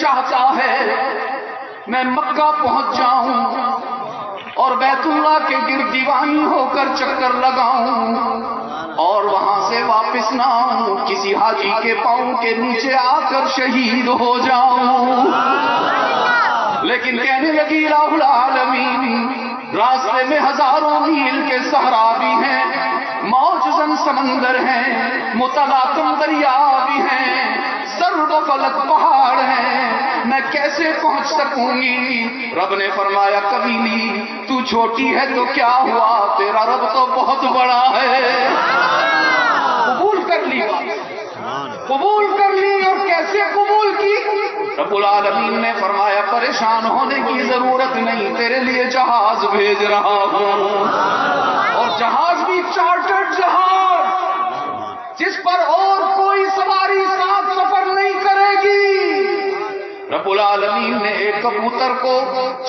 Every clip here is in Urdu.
چاہتا ہے میں مکہ پہنچ جاؤں اور بیت اللہ کے گرد دیوانی ہو کر چکر لگاؤں اور وہاں سے واپس نہ آؤں، کسی حاجی کے پاؤں کے نیچے آ کر شہید ہو جاؤں۔ لیکن کہنے لگی الہ العالمین، راستے میں ہزاروں میل کے صحرا بھی ہیں، موج زن سمندر ہیں، متلاطم دریا بھی ہیں، سرد و فلک پہاڑ ہیں، میں کیسے پہنچ سکوں گی؟ رب نے فرمایا کبیلی تو چھوٹی ہے تو کیا ہوا، تیرا رب تو بہت بڑا ہے۔ قبول کر لی بات، قبول کر لی۔ اور کیسے قبول کی؟ رب العالمین نے فرمایا پریشان ہونے کی ضرورت نہیں، تیرے لیے جہاز بھیج رہا ہوں، اور جہاز بھی چارٹرڈ جہاز جس پر اور کوئی سواری ساتھ سفر نہیں کرے گی۔ رب العالمین نے ایک کبوتر کو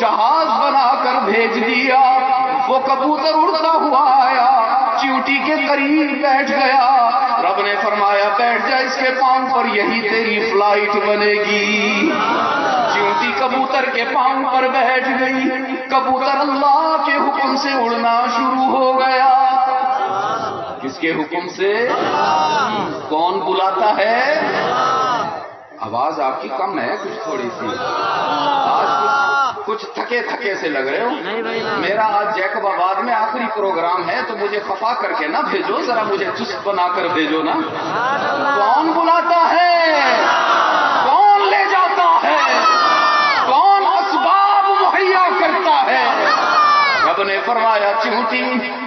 جہاز بنا کر بھیج دیا، وہ کبوتر اڑتا ہوا آیا، چیوٹی کے قریب بیٹھ گیا۔ رب نے فرمایا بیٹھ جا اس کے پاؤں پر، یہی تیری فلائٹ بنے گی۔ چیوٹی کبوتر کے پاؤں پر بیٹھ گئی، کبوتر اللہ کے حکم سے اڑنا شروع ہو گیا۔ کس کے حکم سے؟ کون بلاتا ہے؟ آواز آپ کی کم ہے کچھ تھوڑی سی، آج کچھ تھکے تھکے سے لگ رہے ہو۔ میرا آج جیکب آباد میں آخری پروگرام ہے تو مجھے خفا کر کے نہ بھیجو، ذرا مجھے چست بنا کر بھیجو نا۔ کون بلاتا ہے؟ کون لے جاتا ہے؟ کون اسباب مہیا کرتا ہے؟ رب نے فرمایا چیونٹی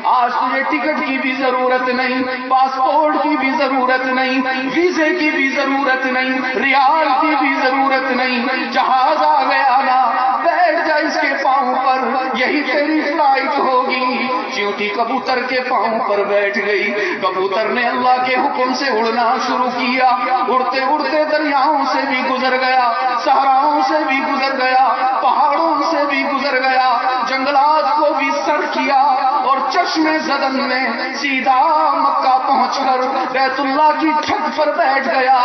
آج تجھے ٹکٹ کی بھی ضرورت نہیں، پاسپورٹ کی بھی ضرورت نہیں، ویزے کی بھی ضرورت نہیں، ریال کی بھی ضرورت نہیں، جہاز آ گیا نا، بیٹھ جا اس کے پاؤں پر، یہی تیری فلائٹ ہوگی۔ چیونٹی کبوتر کے پاؤں پر بیٹھ گئی، کبوتر نے اللہ کے حکم سے اڑنا شروع کیا، اڑتے اڑتے دریاؤں سے بھی گزر گیا، صحراؤں سے بھی گزر گیا، پہاڑوں سے بھی گزر گیا، جنگلات کو بھی سر کیا، اور چشم زدن میں سیدھا مکہ پہنچ کر بیت اللہ کی چھت پر بیٹھ گیا۔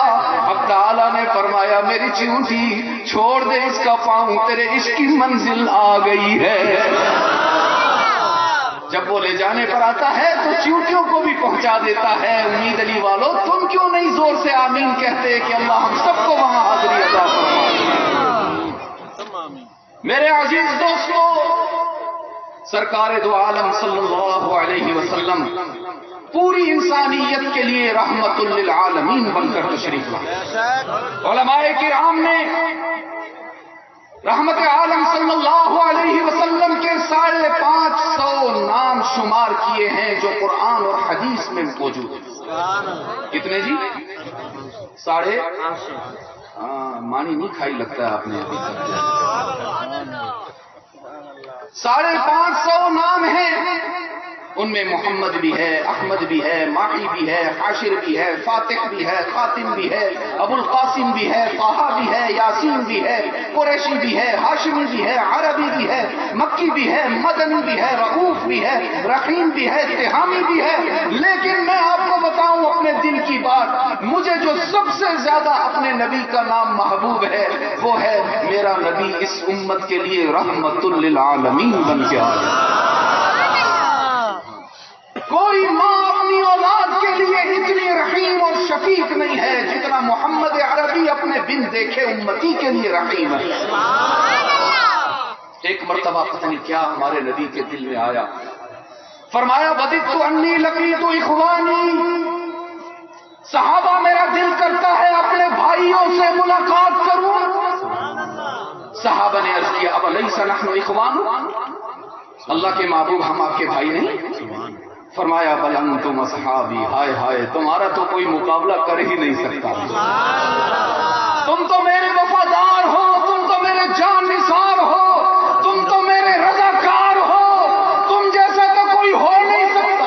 اب تعالیٰ نے فرمایا میری چیونٹی چھوڑ دے اس کا پاؤں، تیرے عشق کی منزل آ گئی ہے۔ جب وہ لے جانے پر آتا ہے تو چیونٹیوں کو بھی پہنچا دیتا ہے۔ امید علی والو تم کیوں نہیں زور سے آمین کہتے کہ اللہ ہم سب کو وہاں حاضری عطا فرمائے۔ میرے عزیز دوستو، سرکار دو عالم صلی اللہ علیہ وسلم پوری انسانیت کے لیے رحمت للعالمین بن کر تشریف لائے۔ علماء کرام نے رحمت عالم صلی اللہ علیہ وسلم کے 550 نام شمار کیے ہیں جو قرآن اور حدیث میں موجود ہیں۔ کتنے جی؟ 550؟ ہاں مانی نہیں کھائی لگتا ہے آپ نے ابھی تک۔ 550 نام ہیں، ان میں محمد بھی ہے، احمد بھی ہے، ماہی بھی ہے، حاشر بھی ہے، فاتح بھی ہے، خاتم بھی ہے، ابو القاسم بھی ہے، طٰہٰ بھی ہے، یاسین بھی ہے، قریشی بھی ہے، ہاشمی بھی ہے، عربی بھی ہے، مکی بھی ہے، مدنی بھی ہے، رؤوف بھی ہے، رحیم بھی ہے، تہامی بھی ہے۔ لیکن میں آپ کو بتاؤں اپنے دل کی بات، مجھے جو سب سے زیادہ اپنے نبی کا نام محبوب ہے وہ ہے میرا نبی اس امت کے لیے رحمت للعالمین بن کے آیا۔ کوئی ماں اپنی اولاد کے لیے اتنی رحیم اور شفیق نہیں ہے جتنا محمد عربی اپنے بن دیکھے امتی کے لیے رحیم ہے۔ ایک مرتبہ پتہ نہیں کیا ہمارے نبی کے دل میں آیا، فرمایا وددت انی لقیت اخوانی، صحابہ میرا دل کرتا ہے اپنے بھائیوں سے ملاقات کروں۔ صحابہ نے عرض کیا اب الیس نحن اخوان، اللہ کے محبوب ہم آپ کے بھائی نہیں؟ فرمایا بل انتم اصحابی، ہائے ہائے تمہارا تو کوئی مقابلہ کر ہی نہیں سکتا، تم تو میرے وفادار ہو، تم تو میرے جان نثار ہو، تم تو میرے رضاکار ہو، تم جیسا تو کوئی ہو نہیں سکتا۔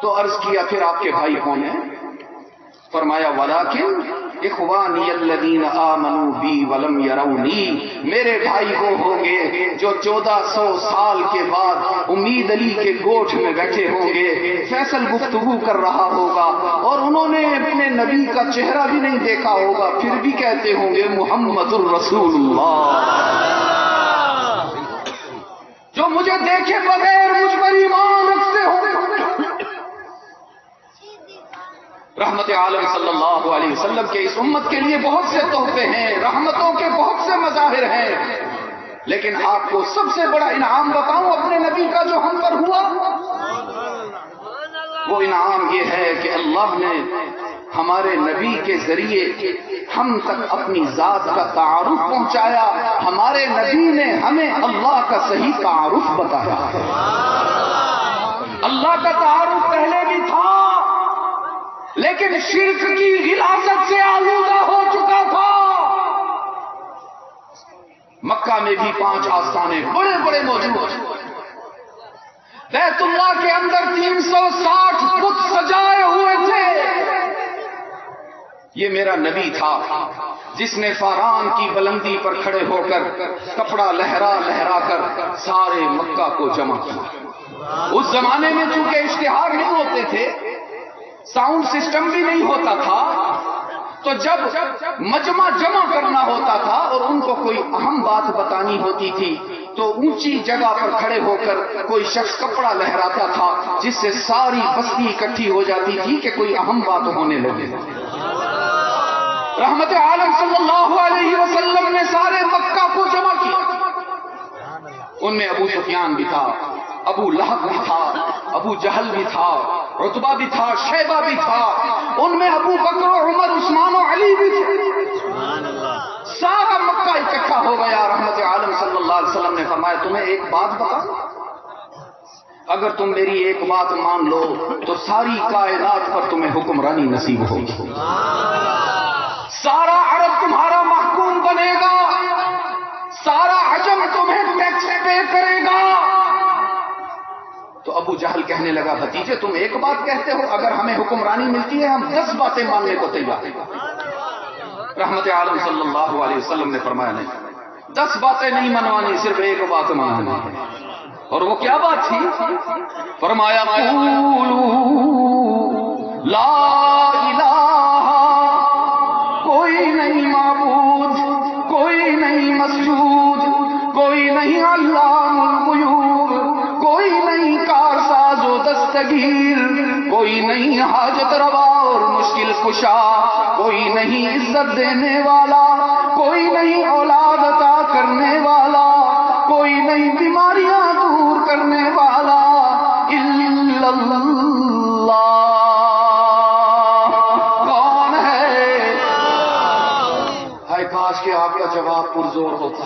تو عرض کیا پھر آپ کے بھائی کون ہیں؟ فرمایا ولیکن اخوانی الذین آمنوا بی ولم یرونی، میرے بھائی وہ ہوں گے جو 1400 سال کے بعد امید علی کے گوٹھ میں بیٹھے ہوں گے، فیصل گفتگو کر رہا ہوگا اور انہوں نے اپنے نبی کا چہرہ بھی نہیں دیکھا ہوگا، پھر بھی کہتے ہوں گے محمد الرسول اللہ، جو مجھے دیکھے بغیر مجھ پر ایمان رکھتے ہوں۔ رحمت عالم صلی اللہ علیہ وسلم کے اس امت کے لیے بہت سے تحفے ہیں، رحمتوں کے بہت سے مظاہر ہیں، لیکن آپ کو سب سے بڑا انعام بتاؤں اپنے نبی کا جو ہم پر ہوا، وہ انعام یہ ہے کہ اللہ نے ہمارے نبی کے ذریعے ہم تک اپنی ذات کا تعارف پہنچایا، ہمارے نبی نے ہمیں اللہ کا صحیح تعارف بتایا۔ اللہ کا تعارف پہلے بھی تھا لیکن شرک کی غلاظت سے آلودہ ہو چکا تھا۔ مکہ میں بھی 5 آستانے بڑے بڑے موجود، بیت اللہ کے اندر 360 بت سجائے ہوئے تھے۔ یہ میرا نبی تھا جس نے فاران کی بلندی پر کھڑے ہو کر کپڑا لہرا لہرا کر سارے مکہ کو جمع کیا۔ اس زمانے میں چونکہ اشتہار نہیں ہوتے تھے، ساؤنڈ سسٹم بھی نہیں ہوتا تھا، تو جب مجمع جمع کرنا ہوتا تھا اور ان کو کوئی اہم بات بتانی ہوتی تھی تو اونچی جگہ پر کھڑے ہو کر کوئی شخص کپڑا لہراتا تھا جس سے ساری بستی اکٹھی ہو جاتی تھی کہ کوئی اہم بات ہونے لگے۔ رحمت عالم صلی اللہ علیہ وسلم نے سارے مکہ کو جمع کیا۔ ان میں ابو سفیان بھی تھا، ابو لہب بھی تھا، ابو جہل بھی تھا، عتبہ بھی تھا، شیبہ بھی تھا، ان میں ابو بکر و عمر عثمان و علی بھی تھے۔ سارا مکہ اکٹھا ہو گیا۔ رحمت عالم صلی اللہ علیہ وسلم نے فرمایا تمہیں ایک بات بتاؤں، اگر تم میری ایک بات مان لو تو ساری کائنات پر تمہیں حکمرانی نصیب ہوگی، سارا عرب تمہارا محکوم بنے گا، سارا عجم تمہیں ٹیکس پے کرے گا۔ تو ابو جہل کہنے لگا بھتیجے تم ایک بات کہتے ہو، اگر ہمیں حکمرانی ملتی ہے ہم 10 باتیں ماننے کو تیار ہیں۔ رحمت عالم صلی اللہ علیہ وسلم نے فرمایا نہیں، 10 باتیں نہیں منوانی، صرف ایک بات مانانی ہے۔ اور وہ کیا بات تھی؟ فرمایا قولوا لا الہ، کوئی نہیں معبود، کوئی نہیں مسجود، کوئی نہیں علام الغیوب، کوئی نہیں کارساز و دستگیر، کوئی نہیں حاجت روا اور مشکل کشا، کوئی نہیں عزت دینے والا، کوئی نہیں اولاد عطا کرنے والا، کوئی نہیں بیماریاں دور کرنے والا، الا اللہ۔ کون ہے؟ ہائے کاش کہ آپ کا جواب پرزور ہوتا۔